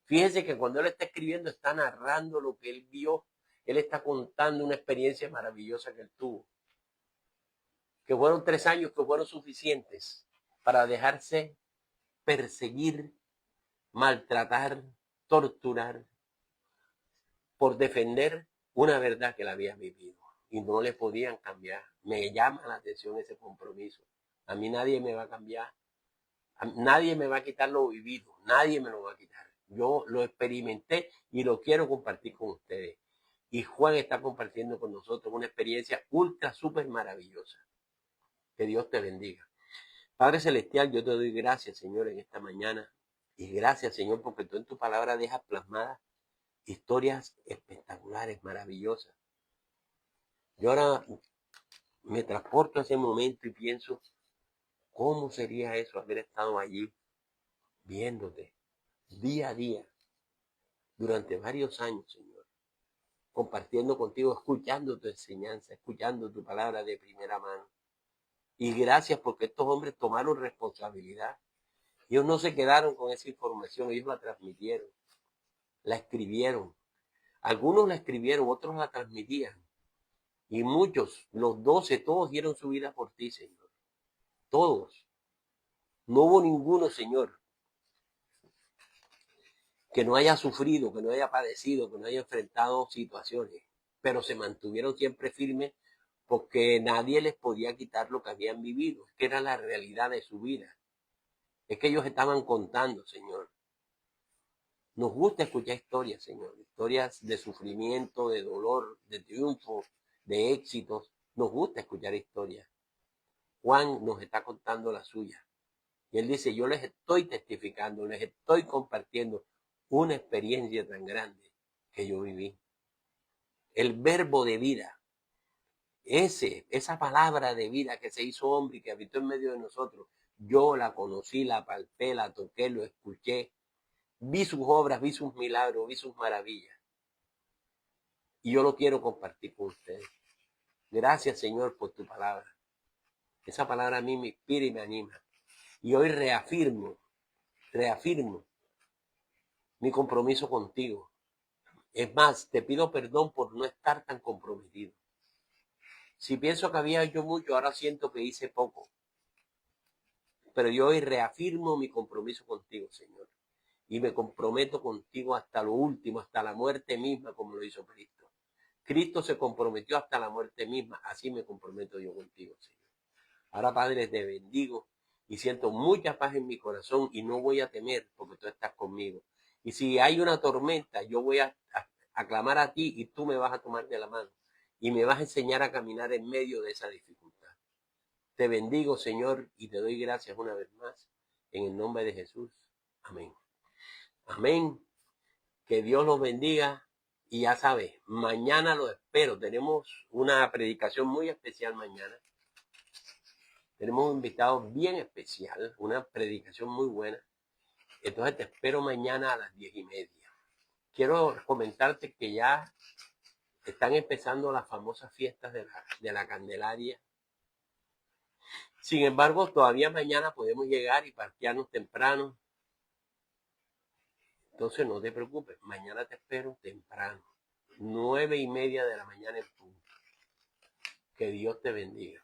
A: Fíjense que cuando él está escribiendo está narrando lo que él vio. Él está contando una experiencia maravillosa que él tuvo. Que fueron 3 años que fueron suficientes para dejarse perseguir maltratar, torturar, por defender una verdad que la había vivido y no le podían cambiar. Me llama la atención ese compromiso. A mí nadie me va a cambiar, nadie me va a quitar lo vivido, nadie me lo va a quitar. Yo lo experimenté y lo quiero compartir con ustedes. Y Juan está compartiendo con nosotros una experiencia ultra, súper maravillosa. Que Dios te bendiga. Padre Celestial, yo te doy gracias, Señor, en esta mañana. Y gracias, Señor, porque tú en tu palabra dejas plasmadas historias espectaculares, maravillosas. Yo ahora me transporto a ese momento y pienso, ¿cómo sería eso, haber estado allí, viéndote día a día, durante varios años, Señor, compartiendo contigo, escuchando tu enseñanza, escuchando tu palabra de primera mano? Y gracias porque estos hombres tomaron responsabilidad. Ellos no se quedaron con esa información, ellos la transmitieron, la escribieron. Algunos la escribieron, otros la transmitían. Y muchos, los 12, todos dieron su vida por ti, Señor. Todos. No hubo ninguno, Señor, que no haya sufrido, que no haya padecido, que no haya enfrentado situaciones. Pero se mantuvieron siempre firmes porque nadie les podía quitar lo que habían vivido, que era la realidad de su vida. Es que ellos estaban contando, Señor. Nos gusta escuchar historias, Señor, historias de sufrimiento, de dolor, de triunfo, de éxitos. Nos gusta escuchar historias. Juan nos está contando la suya. Y él dice, yo les estoy testificando, les estoy compartiendo una experiencia tan grande que yo viví. El verbo de vida, esa palabra de vida que se hizo hombre y que habitó en medio de nosotros, yo la conocí, la palpé, la toqué, lo escuché. Vi sus obras, vi sus milagros, vi sus maravillas. Y yo lo quiero compartir con ustedes. Gracias, Señor, por tu palabra. Esa palabra a mí me inspira y me anima. Y hoy reafirmo mi compromiso contigo. Es más, te pido perdón por no estar tan comprometido. Si pienso que había hecho mucho, ahora siento que hice poco. Pero yo hoy reafirmo mi compromiso contigo, Señor. Y me comprometo contigo hasta lo último, hasta la muerte misma, como lo hizo Cristo. Cristo se comprometió hasta la muerte misma. Así me comprometo yo contigo, Señor. Ahora, Padre, te bendigo y siento mucha paz en mi corazón y no voy a temer porque tú estás conmigo. Y si hay una tormenta, yo voy a clamar a ti y tú me vas a tomar de la mano y me vas a enseñar a caminar en medio de esa dificultad. Te bendigo, Señor, y te doy gracias una vez más en el nombre de Jesús. Amén. Amén. Que Dios los bendiga. Y ya sabes, mañana lo espero. Tenemos una predicación muy especial mañana. Tenemos un invitado bien especial, una predicación muy buena. Entonces te espero mañana a las 10:30. Quiero comentarte que ya están empezando las famosas fiestas de la Candelaria. Sin embargo, todavía mañana podemos llegar y parquearnos temprano. Entonces no te preocupes, mañana te espero temprano, 9:30 de la mañana en punto. Que Dios te bendiga.